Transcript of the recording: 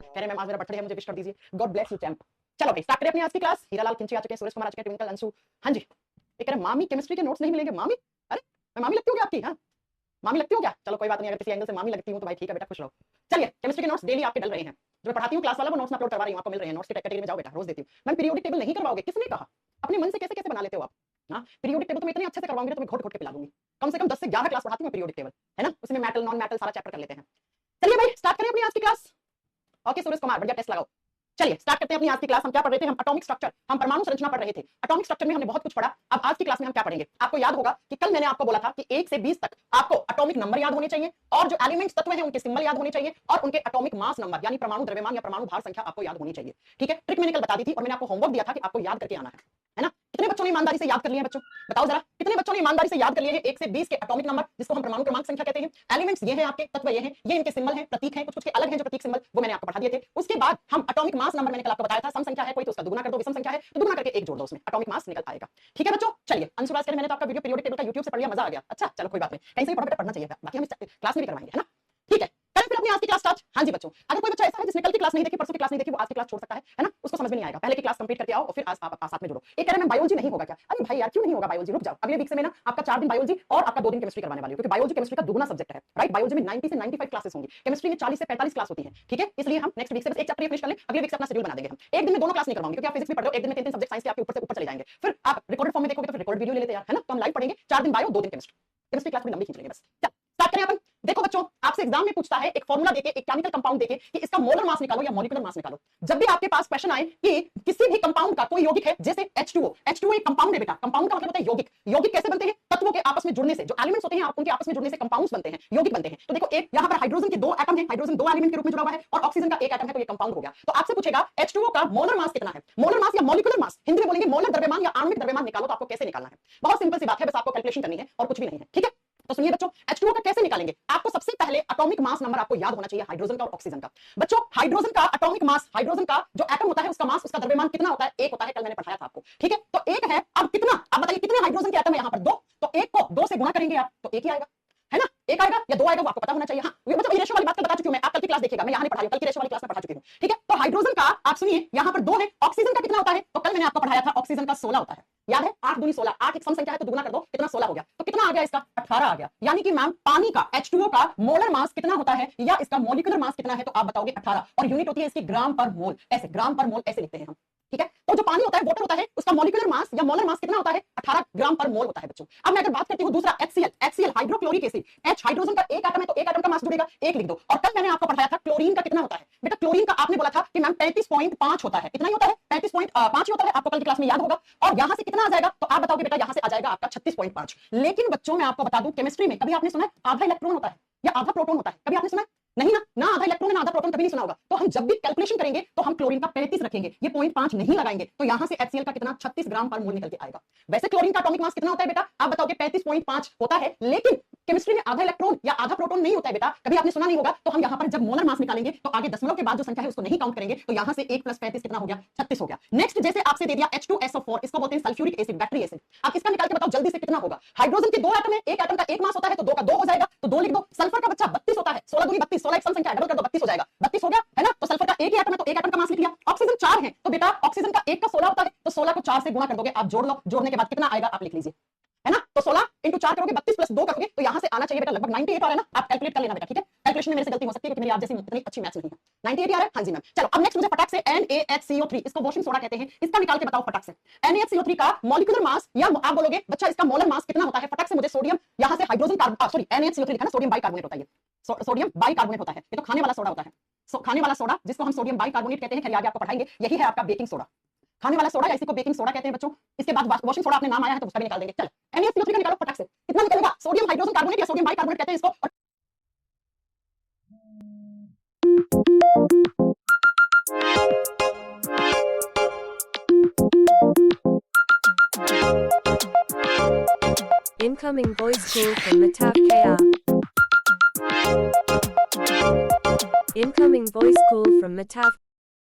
कह रहे मैम आज मेरा बर्थडे है, मुझे विश कर दीजिए। God bless you champ. चलो भाई स्टार्ट करें अपनी आज की क्लास। हीरालाल खिंची आ चुके हैं, सूरज कुमार आ चुके हैं, ट्विंकल अंशु। हाँ जी, ये कह रहे मामी केमिस्ट्री के नोट्स नहीं मिलेंगे। मामी, अरे मैं मामी लगती हूँ क्या आपकी? हाँ मामी लगती हूँ क्या? चलो कोई बात नहीं, अगर किसी एंगल से मामी लगती हूँ तो भाई ठीक है बेटा, खुश रहो। चलिए केमिस्ट्री के नोट्स डेली आपके डल रहे हैं, जो मैं पढ़ाती हूँ क्लास वाला वो नोट्स मैं अपलोड करवा रही हूँ, आपको मिल रहे हैं। नोट्स की कैटेगरी में जाओ बेटा, रोज देती हूँ। मैम पीरियोडिक टेबल नहीं करवाओगे? किसने कहा? अपने मन से कैसे कैसे बना लेते हो आप? हाँ पीरियोडिक टेबल तो मैं इतने अच्छे से करवाऊंगी, तुम्हें घोट घोट के पिला दूंगी। कम से कम 10 से 11 क्लास पढ़ाती हूँ पीरियोडिक टेबल, है ना? उसमें मेटल नॉन मेटल सारा चैप्टर कर लेते हैं। चलिए भाई स्टार्ट करें अपनी आज की क्लास। ओके सूरज कुमार, बढ़िया टेस्ट लगाओ। चलिए स्टार्ट करते हैं अपनी आज की क्लास। हम क्या पढ़ रहे थे? हम एटॉमिक स्ट्रक्चर, हम परमाणु संरचना पढ़ रहे थे। एटॉमिक स्ट्रक्चर में हमने बहुत कुछ पढ़ा। अब आज की क्लास में हम क्या पढ़ेंगे? आपको याद होगा कि कल मैंने आपको बोला था कि 1 से 20 तक आपको एटॉमिक नंबर याद होने चाहिए, और जो एलिमेंट्स तत्व हैं उनके सिंबल याद होने चाहिए, और उनके एटॉमिक मास नंबर यानी परमाणु द्रव्यमान या परमाणु भार संख्या आपको याद होनी चाहिए। ठीक है, ट्रिक मैंने कल बता दी थी और मैंने आपको होमवर्क दिया था कि आपको याद करके आना है ना? कितने बच्चों ने ईमानदारी से याद कर लिए हैं? बच्चों बताओ जरा, कितने बच्चों ने ईमानदारी से याद कर लिए हैं 1 से 20 के एटॉमिक नंबर, जिसको हम परमाणु क्रमांक संख्या कहते हैं? एलिमेंट्स ये हैं आपके, तत्व ये हैं, ये इनके सिंबल हैं, प्रतीक हैं, कुछ कुछ के अलग हैं जो प्रतीक सिंबल, वो मैंने आपको पढ़ा दिए थे। उसके बाद हम एटॉमिक मास नंबर, मैंने कल आपको बताया था, सम संख्या है कोई तो उसका दुगुना कर दो, विषम संख्या है तो दुगुना करके 1 जोड़ दो, उसमें एटॉमिक मास निकल आएगा। ठीक है बच्चों, चलिए अंशुराज करें, मैंने तो आपका वीडियो पीरियोडिक टेबल का यूट्यूब से पढ़ लिया, मजा आ गया। अच्छा चलो कोई बात नहीं, कहीं से भी पढ़ना चाहिए, बाकी हम क्लास में भी करवाएंगे, है ना? ठीक है, करें फिर अपनी आज की क्लास स्टार्ट। हाँ जी बच्चों, अगर कोई बच्चा ऐसा है जिसने कल की क्लास नहीं देखी, परसों की क्लास नहीं देखी, वो आज की क्लास छोड़ सकता है ना? उसको समझ में नहीं आएगा, पहले की क्लास कंप्लीट करके आओ और फिर आज आप साथ में जुड़ो। एक कह रहे हैं बायोलॉजी नहीं होगा क्या? अरे भाई यार क्यों नहीं होगा बायोलॉजी? रुक जाओ, अगले वीक से मैं ना आपका 4 दिन बायोलॉजी और आपका 2 दिन केमिस्ट्री करवाने वाली हूं, क्योंकि बायोलॉजी केमिस्ट्री का दुगुना सब्जेक्ट है, राइट? बायोलॉजी में 90 से 95 क्लासेस होंगी, केमिस्ट्री में 40 से 45 क्लास होती है। ठीक है, इसलिए हम नेक्स्ट वीक से बस एक चैप्टर फिनिश कर लें, अगले वीक से अपना शेड्यूल बना देंगे हम। एक दिन में दोनों क्लास नहीं करवाऊंगी, क्योंकि आप फिजिक्स भी पढ़ रहे हो, एक दिन में 3 सब्जेक्ट साइंस के आपके ऊपर से ऊपर चले जाएंगे। फिर आप रिकॉर्डेड फॉर्म में देखोगे तो फिर रिकॉर्ड वीडियो ले लेते हैं, है ना? तो हम लाइव पढ़ेंगे, 4 दिन बायो 2 दिन केमिस्ट्री। केमिस्ट्री क्लास में लंबी खींच लेंगे बस। चल स्टार्ट करें अपन। देखो बच्चों, आपसे एग्जाम में पूछता है एक फॉर्मूला देके, एक केमिकल कंपाउंड देके कि इसका मोलर मास निकालो या मॉलिक्यूलर मास निकालो। जब भी आपके पास क्वेश्चन आए कि किसी भी कंपाउंड का कोई यौगिक है, जैसे H2O, H2O एक कंपाउंड है बेटा। कंपाउंड का मतलब होता है यौगिक। यौगिक कैसे बनते हैं? तत्वों के आपस में जुड़ने से, जो एलिमेंट्स होते हैं उनके आपस में जुड़ने से कंपाउंड्स बनते हैं, यौगिक बनते हैं। तो देखो एक यहां पर हाइड्रोजन के 2 एटम हैं, हाइड्रोजन 2 एलिमेंट के रूप में जुड़ा हुआ है, और ऑक्सीजन का 1 एटम है, तो ये कंपाउंड हो गया। तो आपसे पूछेगा H2O का मोलर मास कितना है? मोलर मास या मॉलिक्यूलर मास, हिंदी में बोलेंगे मोलर द्रव्यमान या आणविक द्रव्यमान निकालो। तो आपको कैसे निकालना है? बहुत सिंपल सी बात है, बस आपको कैलकुलेशन करनी है और कुछ भी नहीं है। ठीक है, तो सुनिए बच्चों, H2O का कैसे निकालेंगे? आपको सबसे पहले एटॉमिक मास नंबर आपको याद होना चाहिए हाइड्रोजन का और ऑक्सीजन का। बच्चों हाइड्रोजन का एटॉमिक मास, हाइड्रोजन का जो एटम होता है उसका मास, उसका द्रव्यमान कितना होता है? 1 होता है, कल मैंने पढ़ाया था आपको। ठीक है, तो 1 है। अब कितना, आप बताइए कितने हाइड्रोजन के एटम है यहाँ पर? 2। तो 1 को 2 से गुणा करेंगे आप तो 1 ही आएगा, है ना? 1 आएगा या 2 आएगा, वो आपको पता होना चाहिए। हाँ मतलब रेशो वाली बात तो बता चुकी हूं मैं, आप कल की क्लास देखिएगा, मैं यहाँ नहीं पढ़ा रही हूं, कल की रेशो वाली क्लास में पढ़ा चुकी हूं। ठीक है, तो हाइड्रोजन का आप सुनिए यहाँ पर 2 है। ऑक्सीजन का कितना होता है? तो कल मैंने आपको पढ़ाया था, ऑक्सीजन का 16 होता है, याद है? 8 दूनी 16, 8 एक सम संख्या है तो दुगुना कर दो, कितना? 16 हो गया। तो कितना आ गया इसका? 18 आ गया। यानी कि मैम पानी का, H2O का मोलर मास कितना होता है या इसका मॉलिक्यूलर मास कितना है? तो आप बताओगे 18, और यूनिट होती है इसकी ग्राम पर मोल। ऐसे ग्राम पर मोल ऐसे लिखते हैं हम। ठीक है, तो जो पानी होता है, वाटर होता है, उसका मॉलिक्यूलर मास या मोलर मास कितना होता है? 18 ग्राम पर मोल होता है बच्चों। अब मैं अगर बात करती हूं दूसरा HCl hydrochloric acid. H hydrogen का 1 एटम है तो 1 एटम का मास जुड़ेगा, 1 लिख दो। और कल मैंने आपको पढ़ाया था क्लोरीन का कितना होता है बेटा? क्लोरीन का आपने बोला था कि मैम 35.5 होता है, इतना ही होता है, 35.5 ही होता है, आपको कल की क्लास में याद होगा। और यहां से कितना आ जाएगा? तो आप बताओगे बेटा यहां से आ जाएगा आपका 36.5। लेकिन बच्चों मैं आपको बता दूं, केमिस्ट्री में कभी आपने सुना है आधा इलेक्ट्रॉन होता है या आधा प्रोटॉन होता है? कभी आपने सुना है? नहीं ना आधा इलेक्ट्रॉन ना आधा प्रोटॉन कभी नहीं सुना होगा। तो हम जब भी कैलकुलेशन करेंगे तो हम क्लोरीन का 35 रखेंगे, ये 0.5 नहीं लगाएंगे। तो यहां से HCl का कितना? 36 ग्राम पर मोल निकल के आएगा। वैसे क्लोरीन का एटॉमिक मास कितना होता है बेटा? आप बताओगे 35.5 होता है, लेकिन केमिस्ट्री में आधा इलेक्ट्रॉन या आधा प्रोटॉन नहीं होता है बेटा, कभी आपने सुना नहीं होगा। तो हम यहाँ पर जब मोलर मास निकालेंगे तो आगे दशमलव के बाद जो संख्या है उसको नहीं काउंट करेंगे, तो यहाँ से 1 + 35 कितना हो गया? 36 हो गया। नेक्स्ट जैसे आपसे दे दिया H2SO4, इसको बोलते हैं सल्फ्यूरिक एसिड, बैटरी एसिड। आप इसका निकाल के बताओ जल्दी से कितना होगा? हाइड्रोजन के 2 एटम है, 1 एटम का 1 मास होता है, तो 2 का 2 हो जाएगा, तो 2 लिख दो। सल्फर का बच्चा 32 होता है, 16 दूनी 32, 16 एक सम संख्या है, डबल कर दो 32 हो जाएगा, 32 हो गया, है ना? तो सल्फर का 1 ही एटम है तो 1 एटम का मास लिख लिया। ऑक्सीजन 4 है तो बेटा ऑक्सीजन का 1 का 16 होता है, तो 16 को 4 से गुणा कर दोगे, आप जोड़ लो, जोड़ने के बाद कितना आएगा आप लिख लीजिए, है ना? तो 16 × 4 करोगे, 32 + 2 करोगे, तो यहां से आना चाहिए बेटा लगभग 98 आ रहा है ना? आप कैलकुलेट कर लेना बेटा, ठीक है? कैलकुलेशन में मेरे से गलती हो सकती है क्योंकि मेरी आप जैसी इतनी अच्छी मैथ्स नहीं है। 98 आ रहा है? हाँ जी मैम। चलो अब नेक्स्ट मुझे फटाक से NaHCO3, इसको वॉशिंग सोडा कहते हैं, इसका निकाल के बताओ फटाक से। NaHCO3 का मॉलिक्यूलर मास, या आप बोलोगे बच्चा इसका मोलर मास कितना होता है? फटाक से मुझे सोडियम, यहां से हाइड्रोजन सॉरी NaHCO3 लिखा ना, सोडियम बाइकार्बोनेट होता है, सोडियम बाइकार्बोनेट होता है, ये तो खाने वाला सोडा होता है। खाने वाला सोडा जिसको हम सोडियम बाइकार्बोनेट कहते हैं, खैर आगे आपको पढ़ाएंगे, यही है आपका बेकिंग सोडा। खाने वाला सोडा या इसी को बेकिंग सोडा कहते हैं बच्चों। इसके बाद वॉशिंग सोडा अपने नाम आया है तो उसका भी निकाल देंगे। चल NaHCO3 का निकालो फटाक से, कितना निकलेगा? सोडियम हाइड्रोजन कार्बोनेट या सोडियम बाइकार्बोनेट कहते हैं इसको। Incoming voice call from Mataf KR. Incoming voice call from Mataf.